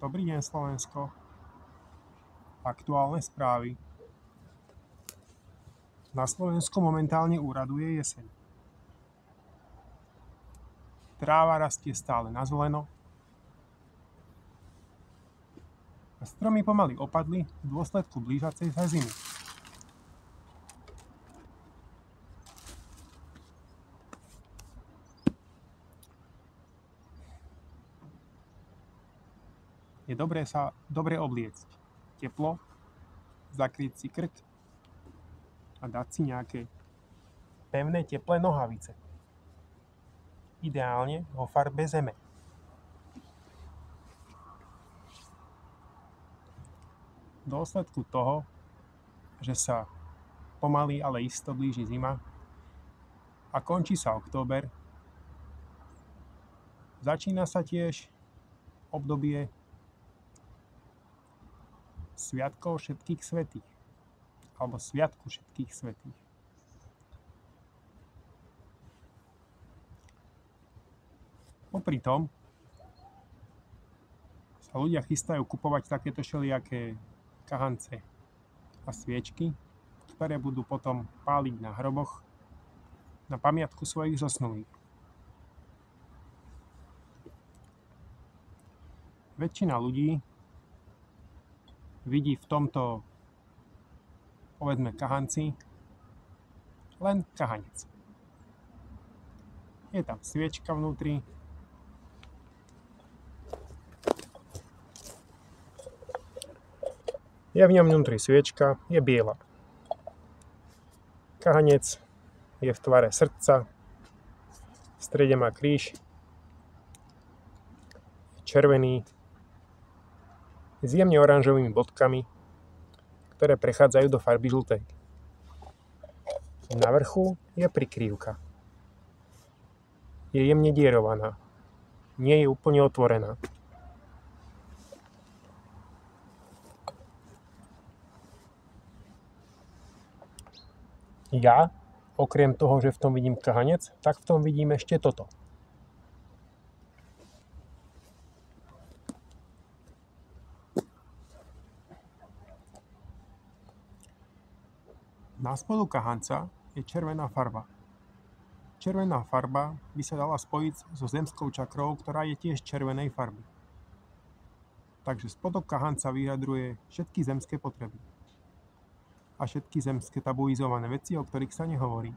Dobrý deň, Slovensko. Aktuálne správy. Na Slovensku momentálne úraduje jeseň. Tráva rastie stále na zeleno a stromy pomaly opadli v dôsledku blížacej sa zimy. Je dobré sa dobre obliecť. Teplo, zakryť si krk a dať si nejaké pevné teplé nohavice. Ideálne vo farbe zeme. V dôsledku toho, že sa pomaly, ale isto blíži zima a končí sa október, začína sa tiež obdobie Sviatkov všetkých svätých alebo Sviatku všetkých svätých. Popri tom sa ľudia chystajú kupovať takéto všelijaké kahance a sviečky, ktoré budú potom páliť na hroboch na pamiatku svojich zosnulých. Väčšina ľudí vidí v tomto, povedzme, kahanci len kahanec. Je tam sviečka vnútri, je v ňom vnútri sviečka, je biela. Kahanec je v tvare srdca, v strede má kríž, je červený, s jemne oranžovými bodkami, ktoré prechádzajú do farby žltej. Na vrchu je prikrývka. Je jemne dierovaná. Nie je úplne otvorená. Ja, okrem toho, že v tom vidím kahanec, tak v tom vidím ešte toto. Na spodu kahanca je červená farba. Červená farba by sa dala spojiť so zemskou čakrou, ktorá je tiež červenej farby. Takže spodok kahanca vyjadruje všetky zemské potreby a všetky zemské tabuizované veci, o ktorých sa nehovorí.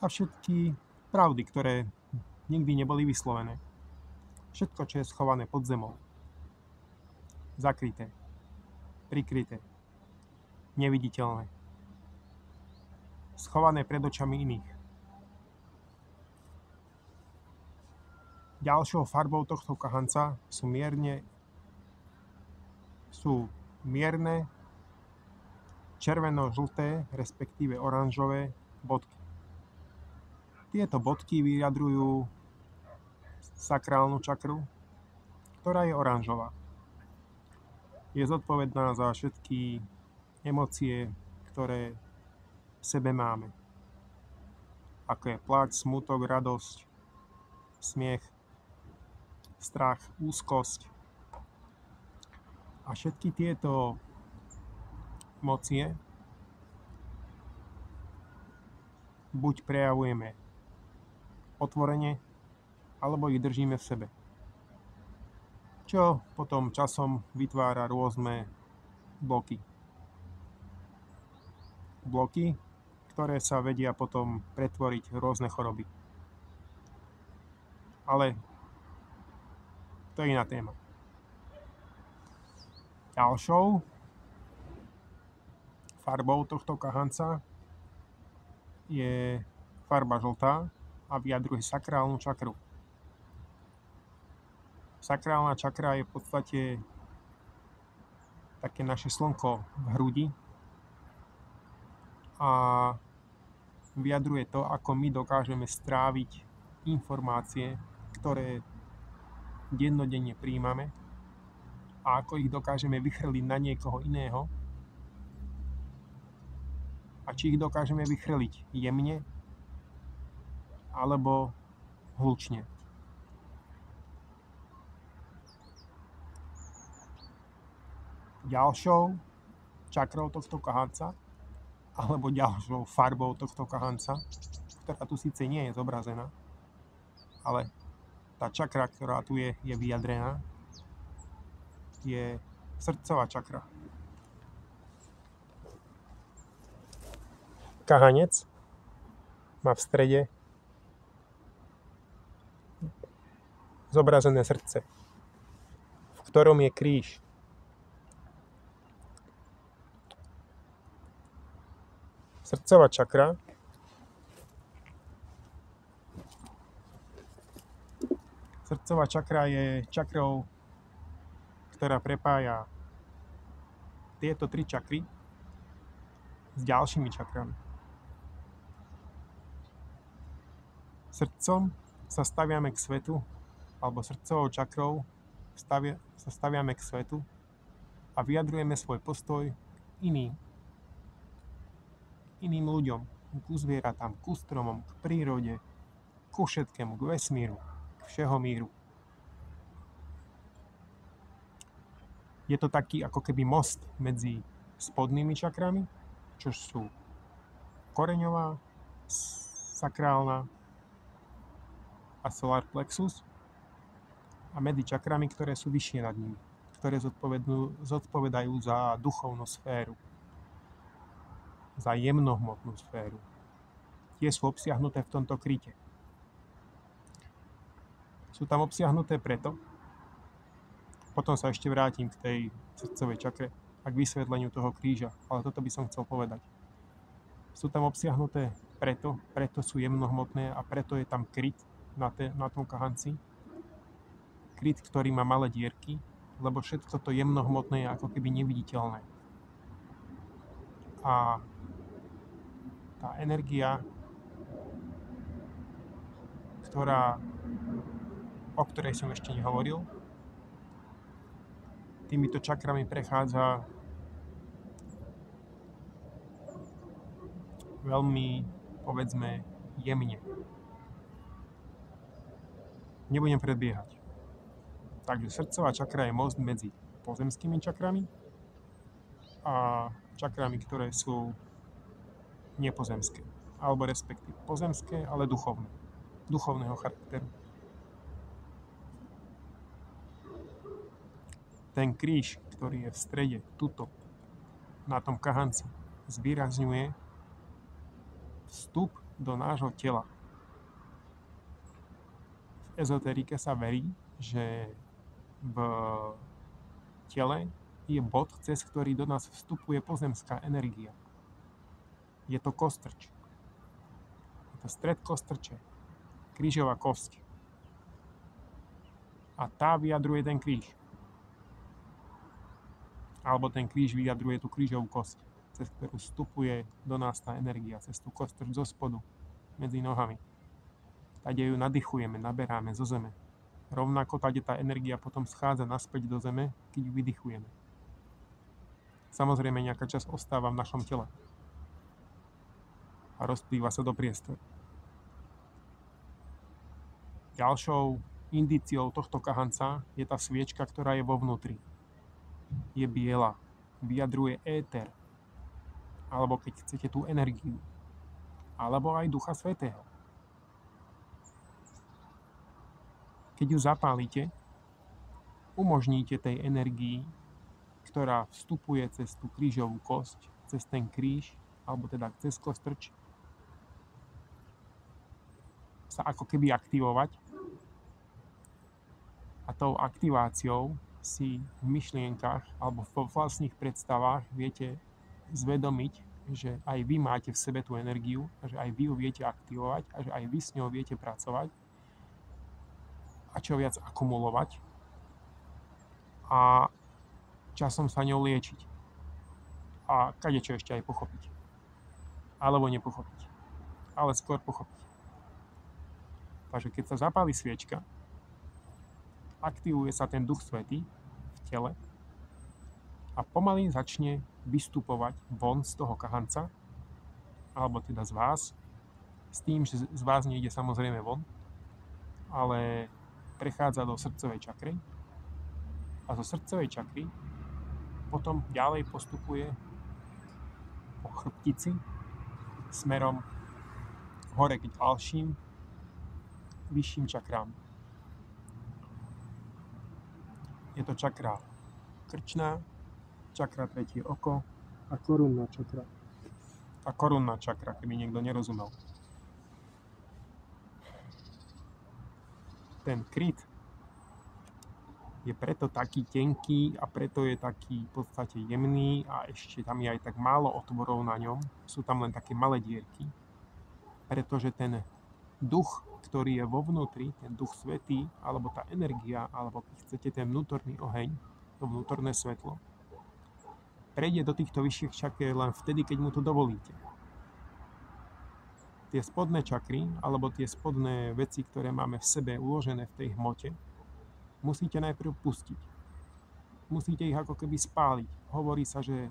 A všetky pravdy, ktoré nikdy neboli vyslovené. Všetko, čo je schované pod zemou. Zakryté. Prikryté. Neviditeľné. Schované pred očami iných. Ďalšou farbou tohto kahanca sú mierne červeno-žlté, respektíve oranžové bodky. Tieto bodky vyjadrujú sakrálnu čakru, ktorá je oranžová. Je zodpovedná za všetky emócie, ktoré v sebe máme. Ako je pláč, smútok, radosť, smiech, strach, úzkosť. A všetky tieto emócie buď prejavujeme otvorene, alebo ich držíme v sebe. Čo potom časom vytvára rôzne bloky. Bloky, ktoré sa vedia potom pretvoriť v rôzne choroby. Ale to je iná téma. Ďalšou farbou tohto kahanca je farba žltá a vyjadruje sakrálnu čakru. Sakrálna čakra je v podstate také naše slnko v hrudi a vyjadruje to, ako my dokážeme stráviť informácie, ktoré dennodenne prijímame a ako ich dokážeme vychrliť na niekoho iného a či ich dokážeme vychrliť jemne alebo hlučne. ďalšou čakrou tohto kahanca alebo ďalšou farbou tohto kahanca, ktorá tu síce nie je zobrazená, ale tá čakra, ktorá tu je vyjadrená, je srdcová čakra. Kahanec má v strede zobrazené srdce, v ktorom je kríž. Srdcová čakra je čakrou, ktorá prepája tieto 3 čakry s ďalšími čakrami. Srdcom sa staviame k svetu, alebo srdcovou čakrou sa staviame k svetu a vyjadrujeme svoj postoj iným ľuďom, k zvieratám, k stromom, k prírode, ku všetkému, k vesmíru, k všeho míru. Je to taký ako keby most medzi spodnými čakrami, čo sú koreňová, sakrálna a solar plexus, a medzi čakrami, ktoré sú vyššie nad nimi, ktoré zodpovedajú za duchovnú sféru, za jemnohmotnú sféru. Tie sú obsiahnuté v tomto kryte. Sú tam obsiahnuté preto, potom sa ešte vrátim k tej srdcovej čakre a k vysvetleniu toho kríža, ale toto by som chcel povedať. Sú tam obsiahnuté preto sú jemnohmotné a preto je tam kryt na tom kahanci. Kryt, ktorý má malé dierky, lebo všetko to jemnohmotné je ako keby neviditeľné. A tá energia, o ktorej som ešte nehovoril, týmito čakrami prechádza veľmi, povedzme, jemne. Nebudem predbiehať. Takže srdcová čakra je most medzi pozemskými čakrami a čakrami, ktoré sú nepozemské, alebo respektíve pozemské, ale duchovného charakteru. Ten kríž, ktorý je v strede, tuto, na tom kahanci, zvýrazňuje vstup do nášho tela. V ezoterike sa verí, že v tele je bod, cez ktorý do nás vstupuje pozemská energia. Je to kostrč. Je to stred kostrče. Krížová kosť. A tá vyjadruje ten kríž. Alebo ten kríž vyjadruje tú krížovú kosť, cez ktorú vstupuje do nás tá energia, cez tú kostrč zo spodu, medzi nohami. Tade ju nadýchujeme, naberáme zo zeme. Rovnako tade tá energia potom schádza naspäť do zeme, keď ju vydychujeme. Samozrejme, nejaká časť ostáva v našom tele a rozplýva sa do priestoru. Ďalšou indíciou tohto kahanca je tá sviečka, ktorá je vo vnútri. Je biela, vyjadruje éter, alebo keď chcete tú energiu, alebo aj Ducha Svätého. Keď ju zapálite, umožníte tej energii, ktorá vstupuje cez tú krížovú kosť, cez ten kríž, alebo teda cez kostrč, sa ako keby aktivovať. A tou aktiváciou si v myšlienkach alebo vo vlastných predstavách viete zvedomiť, že aj vy máte v sebe tú energiu, a že aj vy ju viete aktivovať a že aj vy s ňou viete pracovať a čo viac akumulovať a časom sa ňou liečiť. A kadečo ešte aj pochopiť. Alebo nepochopiť. Ale skôr pochopiť. Takže keď sa zapáli sviečka, aktivuje sa ten Duch Svätý v tele a pomaly začne vystupovať von z toho kahanca, alebo teda z vás, s tým, že z vás nejde samozrejme von, ale prechádza do srdcovej čakry a zo srdcovej čakry potom ďalej postupuje po chrbtici smerom hore k ďalším vyšším čakrám. Je to čakra krčná, čakra tretie oko a korunná čakra. Tá korunná čakra, keby niekto nerozumel. Ten kryt je preto taký tenký a preto je taký v podstate jemný a ešte tam je aj tak málo otvorov na ňom. Sú tam len také malé dierky, pretože ten duch, ktorý je vo vnútri, ten duch svätý, alebo tá energia, alebo keď chcete ten vnútorný oheň, to vnútorné svetlo, prejde do týchto vyšších čakier len vtedy, keď mu to dovolíte. Tie spodné čakry, alebo tie spodné veci, ktoré máme v sebe uložené v tej hmote, musíte najprv pustiť. Musíte ich ako keby spáliť. Hovorí sa, že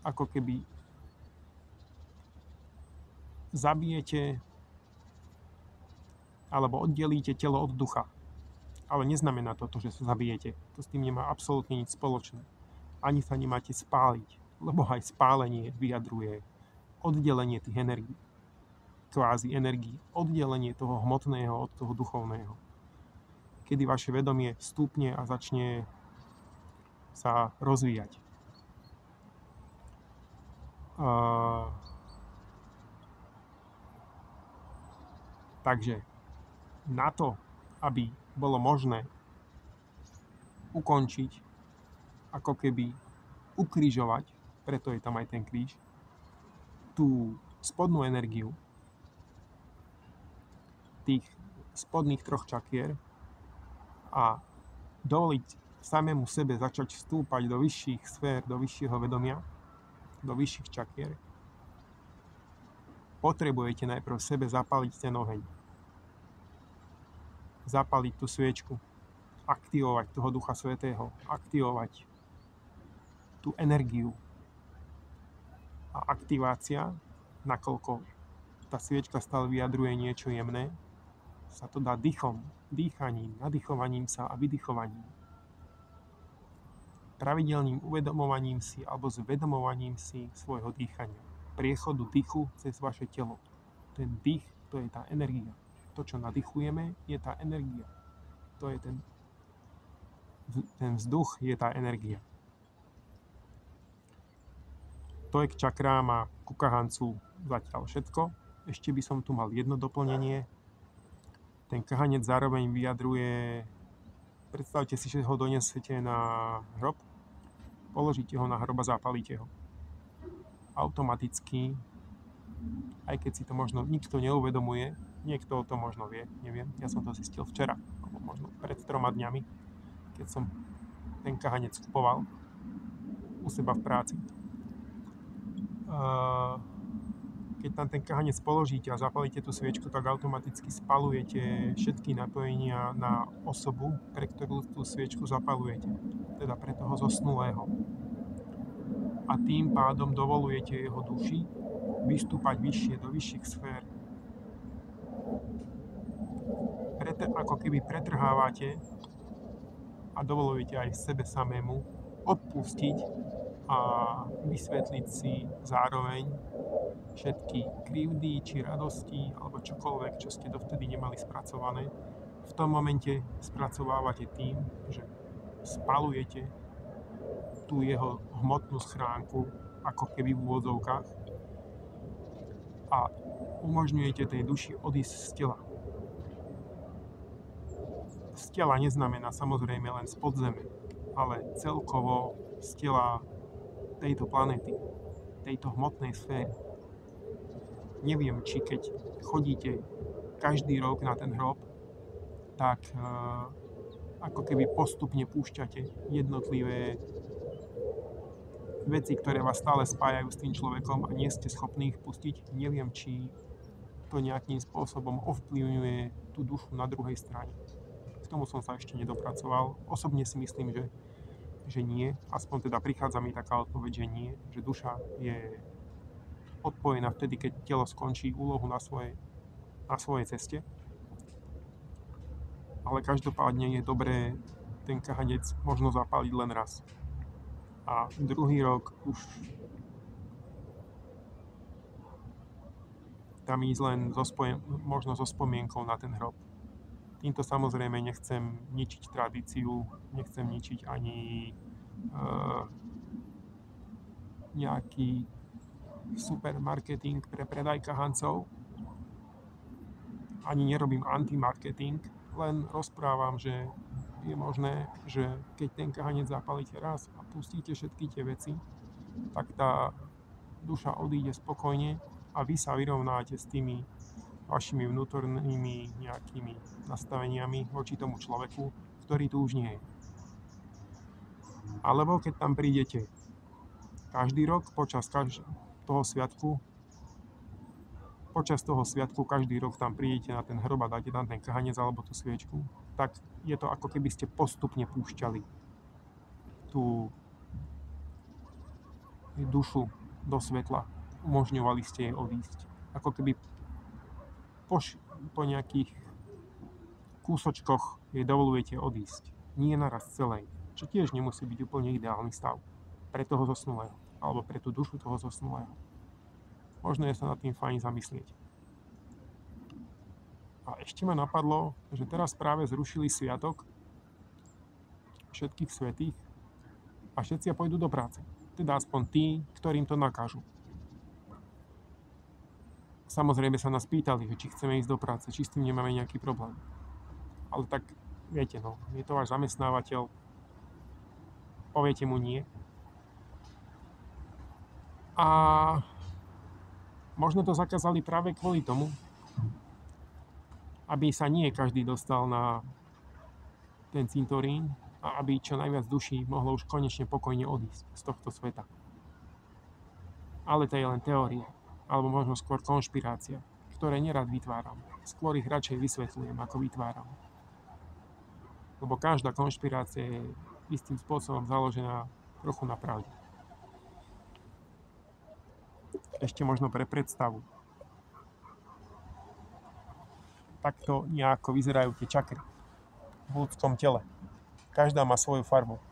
ako keby zabijete alebo oddelíte telo od ducha. Ale neznamená to, že sa zabijete. To s tým nemá absolútne nič spoločné. Ani sa nemáte spáliť, lebo aj spálenie vyjadruje oddelenie tých energií. Kvázi energii. Oddelenie toho hmotného od toho duchovného. Kedy vaše vedomie stúpne a začne sa rozvíjať. Takže na to, aby bolo možné ukončiť, ako keby ukrižovať, preto je tam aj ten kríž, tú spodnú energiu tých spodných troch čakier a dovoliť samému sebe začať vstúpať do vyšších sfér, do vyššieho vedomia, do vyšších čakier, potrebujete najprv v sebe zapaliť ten oheň. Zapaliť tú sviečku, aktivovať toho Ducha Svätého, aktivovať tú energiu. A aktivácia, nakoľko tá sviečka stále vyjadruje niečo jemné, sa to dá dýchaním, nadýchovaním sa a vydychovaním. Pravidelným uvedomovaním si alebo zvedomovaním si svojho dýchania. Priechodu dýchu cez vaše telo. Ten dých, to je tá energia. To, čo nadýchujeme, je tá energia. To je ten vzduch, je tá energia. To je k čakrám a ku kahancu zatiaľ všetko. Ešte by som tu mal jedno doplnenie. Ten kahanec zároveň vyjadruje, predstavte si, že ho donesete na hrob, položíte ho na hrob a zapalíte ho. Automaticky, aj keď si to možno nikto neuvedomuje, niekto o tom možno vie, neviem, ja som to zistil včera, alebo možno pred 3 dňami, keď som ten kahanec kupoval u seba v práci. Keď tam ten kahanec položíte a zapalíte tú sviečku, tak automaticky spalujete všetky napojenia na osobu, pre ktorú tú sviečku zapalujete, teda pre toho zosnulého. A tým pádom dovolujete jeho duši vystúpať vyššie, do vyšších sfér. Ako keby pretrhávate a dovolujete aj sebe samému odpustiť a vysvetliť si zároveň všetky krivdy či radosti alebo čokoľvek, čo ste dovtedy nemali spracované. V tom momente spracovávate tým, že spalujete tú jeho hmotnú schránku, ako keby v úvodzovkách, a umožňujete tej duši odísť z tela. Z tela neznamená samozrejme len z podzeme, ale celkovo z tela tejto planéty, tejto hmotnej sféry. Neviem, či keď chodíte každý rok na ten hrob, tak ako keby postupne púšťate jednotlivé veci, ktoré vás stále spájajú s tým človekom a nie ste schopní ich pustiť. Neviem, či to nejakým spôsobom ovplyvňuje tú dušu na druhej strane. K tomu som sa ešte nedopracoval. Osobne si myslím, že nie. Aspoň teda prichádza mi taká odpoveď, že nie. Že duša je odpojená vtedy, keď telo skončí úlohu na svojej ceste. Ale každopádne je dobré ten kahanec možno zapáliť len raz. A druhý rok už tam ísť len možno so spomienkou na ten hrob. Týmto samozrejme nechcem ničiť tradíciu, nechcem ničiť ani nejaký super marketing pre predaj kahancov. Ani nerobím anti-marketing, len rozprávam, že je možné, že keď ten kahanec zapálite raz a pustíte všetky tie veci, tak tá duša odíde spokojne a vy sa vyrovnáte s tými vašimi vnútornými nejakými nastaveniami voči tomu človeku, ktorý tu už nie je. Alebo keď tam prídete každý rok počas toho sviatku každý rok tam prídete na ten hrob a dáte tam ten kahanec alebo tú sviečku, tak je to ako keby ste postupne púšťali tú dušu do svetla. Umožňovali ste jej odísť. Ako keby po nejakých kúsočkoch jej dovolujete odísť. Nie naraz celej. Čo tiež nemusí byť úplne ideálny stav pre toho zosnulého alebo pre tú dušu toho zosnulého. Možno je sa nad tým fajn zamyslieť. A ešte ma napadlo, že teraz práve zrušili sviatok všetkých svätých a všetci pôjdu do práce. Teda aspoň tí, ktorým to nakážu. Samozrejme sa nás pýtali, že či chceme ísť do práce, či s tým nemáme nejaký problém. Ale tak, viete, je to váš zamestnávateľ, poviete mu nie. A možno to zakázali práve kvôli tomu, aby sa nie každý dostal na ten cintorín a aby čo najviac duší mohlo už konečne pokojne odísť z tohto sveta. Ale to je len teória, alebo možno skôr konšpirácia, ktoré nerad vytváram. Skôr ich radšej vysvetľujem, ako vytváram. Lebo každá konšpirácia je istým spôsobom založená trochu na pravde. Ešte možno pre predstavu. Takto nejako vyzerajú tie čakry v ľudskom tele. Každá má svoju farbu.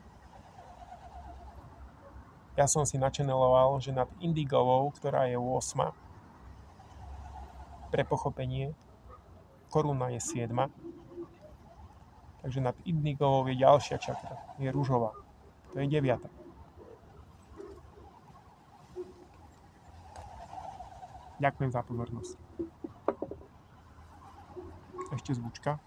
Ja som si načeneloval, že nad indigovou, ktorá je 8, pre pochopenie, koruna je 7. Takže nad indigovou je ďalšia čakra, je ružová. To je 9. Ďakujem za pozornosť. Ešte zvučka.